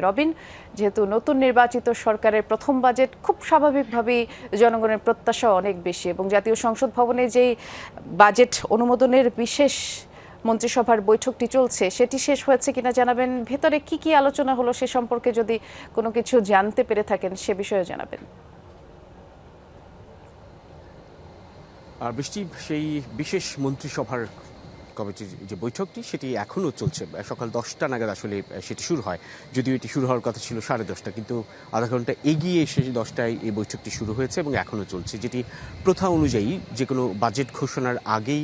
রবিন, যেহেতু নতুন নির্বাচিত সরকারের প্রথম বাজেট, খুব স্বাভাবিকভাবেই জনগণের প্রত্যাশা অনেক বেশি এবং জাতীয় সংসদ ভবনে যেই বাজেট অনুমোদনের বিশেষ মন্ত্রিসভার বৈঠকটি চলছে সেটি শেষ হয়েছে কিনা জানাবেন। ভেতরে কি কি আলোচনা হলো সে সম্পর্কে যদি কোনো কিছু জানতে পেরে থাকেন সে বিষয়ে জানাবেন। বৃষ্টি, সেই বিশেষ মন্ত্রিসভার কমিটির যে বৈঠকটি সেটি এখনও চলছে। সকাল 10টা নাগাদ আসলে সেটি শুরু হয়, যদিও এটি শুরু হওয়ার কথা ছিল 10:30, কিন্তু আধা ঘন্টা এগিয়ে এসে 10টায় এই বৈঠকটি শুরু হয়েছে এবং এখনও চলছে, যেটি প্রথা অনুযায়ী যে কোনো বাজেট ঘোষণার আগেই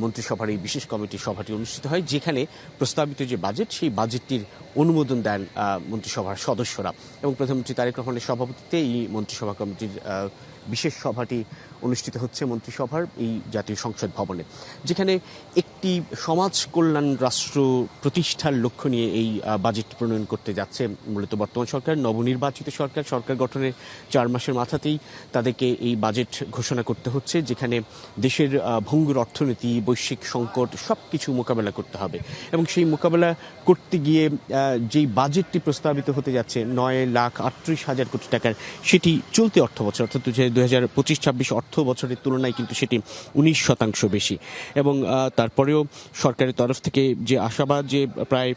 মন্ত্রিসভার এই বিশেষ কমিটির সভাটি অনুষ্ঠিত হয়, যেখানে প্রস্তাবিত যে বাজেট সেই বাজেটটির অনুমোদন দেন মন্ত্রিসভার সদস্যরা। এবং প্রধানমন্ত্রী তারেক রহমানের সভাপতিত্বে এই মন্ত্রিসভা কমিটির বিশেষ সভাটি অনুষ্ঠিত হচ্ছে মন্ত্রিসভার এই জাতীয় সংসদ ভবনে, যেখানে একটি সমাজ কল্যাণ রাষ্ট্র প্রতিষ্ঠার লক্ষ্য নিয়ে এই বাজেট প্রণয়ন করতে যাচ্ছে মূলত বর্তমান সরকার। নবনির্বাচিত সরকার গঠনের 4 মাসের মাথাতেই তাদেরকে এই বাজেট ঘোষণা করতে হচ্ছে, যেখানে দেশের ভঙ্গুর অর্থনীতি, বৈশ্বিক সংকট সব কিছু মোকাবেলা করতে হবে। এবং সেই মোকাবেলা করতে গিয়ে যেই বাজেটটি প্রস্তাবিত হতে যাচ্ছে 9,38,000 কোটি টাকার, সেটি চলতি অর্থ বছর অর্থাৎ 2025-26 অর্থ বছরের তুলনায় কিন্তু সেটি 19% বেশি। এবং তারপরেও সরকারের তরফ থেকে যে আশাবাদ যে প্রায়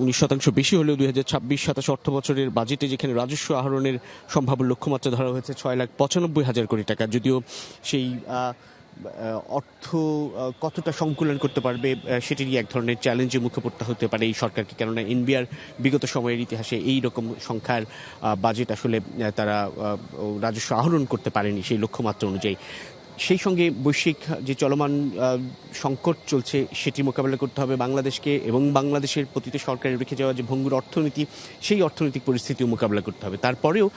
19% বেশি হলেও 2026-27 অর্থ বছরের বাজেটে যেখানে রাজস্ব আহরণের সম্ভাব্য লক্ষ্যমাত্রা ধরা হয়েছে 6,95,000 কোটি টাকা, যদিও সেই অর্থ কতটা সংকুলন করতে পারবে সেটিরই এক ধরনের চ্যালেঞ্জের মুখে পড়তে হতে পারে এই সরকারকে, কেননা এনবিআর বিগত সময়ের ইতিহাসে এই রকম সংখ্যার বাজেট আসলে তারা রাজস্ব আহরণ করতে পারেনি সেই লক্ষ্যমাত্রা অনুযায়ী। সেই সঙ্গে বৈশ্বিক যে চলমান সংকট চলছে সেটি মোকাবেলা করতে হবে বাংলাদেশকে, এবং বাংলাদেশের প্রতিটি সরকারের রেখে যাওয়া যে ভঙ্গুর অর্থনীতি সেই অর্থনৈতিক পরিস্থিতিও মোকাবেলা করতে হবে। তারপরেও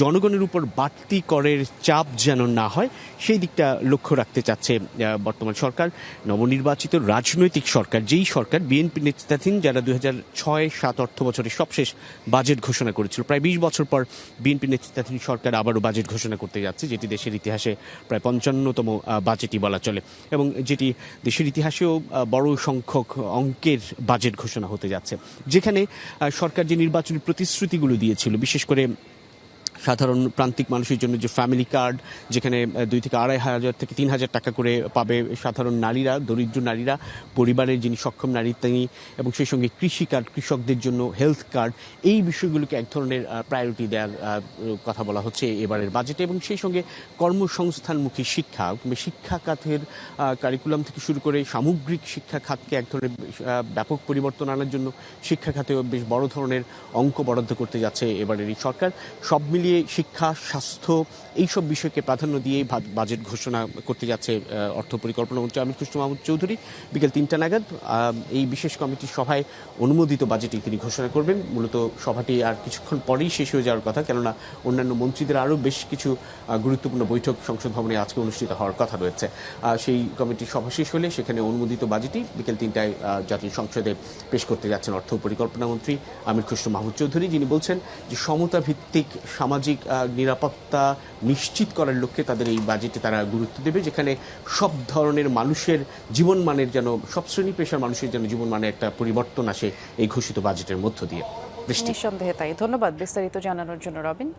জনগণের উপর বাড়তি করের চাপ যেন না হয় সেই দিকটা লক্ষ্য রাখতে চাচ্ছে বর্তমান সরকার। নবনির্বাচিত রাজনৈতিক সরকার, যেই সরকার বিএনপি নেতৃত্বাধীন, যারা 2006-07 অর্থ বছরের সবশেষ বাজেট ঘোষণা করেছিল, প্রায় 20 বছর পর বিএনপি নেতৃত্বাধীন সরকার আবারও বাজেট ঘোষণা করতে যাচ্ছে, যেটি দেশের ইতিহাসে প্রায় 55তম বাজেটই বলা চলে, এবং যেটি দেশের ইতিহাসেও বড় সংখ্যক অঙ্কের বাজেট ঘোষণা হতে যাচ্ছে, যেখানে সরকার যে নির্বাচনী প্রতিশ্রুতিগুলো দিয়েছিল, বিশেষ করে সাধারণ প্রান্তিক মানুষের জন্য যে ফ্যামিলি কার্ড, যেখানে 2 থেকে 2,500 থেকে 3,000 টাকা করে পাবে সাধারণ নারীরা, দরিদ্র নারীরা, পরিবারের যিনি সক্ষম নারী তিনি, এবং সেই সঙ্গে কৃষি কার্ড, কৃষকদের জন্য হেলথ কার্ড, এই বিষয়গুলোকে এক ধরনের প্রায়োরিটি দেওয়ার কথা বলা হচ্ছে এবারের বাজেটে। এবং সেই সঙ্গে কর্মসংস্থানমুখী শিক্ষা, শিক্ষা খাতের কারিকুলাম থেকে শুরু করে সামগ্রিক শিক্ষা খাতকে এক ধরনের ব্যাপক পরিবর্তন আনার জন্য শিক্ষা খাতেও বেশ বড় ধরনের অঙ্ক বরাদ্দ করতে যাচ্ছে এবারের এই সরকার। সব মিলিয়ে শিক্ষা, স্বাস্থ্য এইসব বিষয়কে প্রাধান্য দিয়ে বাজেট ঘোষণা করতে যাচ্ছে অর্থ পরিকল্পনা মন্ত্রী আমির খসরু মাহমুদ চৌধুরী। বিকেল 3টা নাগাদ এই বিশেষ কমিটির সভায় অনুমোদিত বাজেটই তিনি ঘোষণা করবেন। মূলত সভাটি আর কিছুক্ষণ পরেই শেষ হয়ে যাওয়ার কথা, কেননা অন্যান্য মন্ত্রীদের আরও বেশ কিছু গুরুত্বপূর্ণ বৈঠক সংসদ ভবনে আজকে অনুষ্ঠিত হওয়ার কথা রয়েছে। সেই কমিটির সভা শেষ হলে সেখানে অনুমোদিত বাজেটই বিকেল 3টায় জাতীয় সংসদে পেশ করতে যাচ্ছেন অর্থ পরিকল্পনা মন্ত্রী আমির খসরু মাহমুদ চৌধুরী, যিনি বলছেন যে সমতা ভিত্তিক সামাজিক নিরাপত্তা নিশ্চিত করার লক্ষ্যে তাদের এই বাজেটে তারা গুরুত্ব দেবে, যেখানে সব ধরনের মানুষের জীবনমানের যেন, সব শ্রেণী পেশার মানুষের যেন জীবনমানে একটা পরিবর্তন আসে এই ঘোষিত বাজেটের মধ্য দিয়ে। নিঃসন্দেহে তাই। ধন্যবাদ বিস্তারিত জানানোর জন্য রবিন।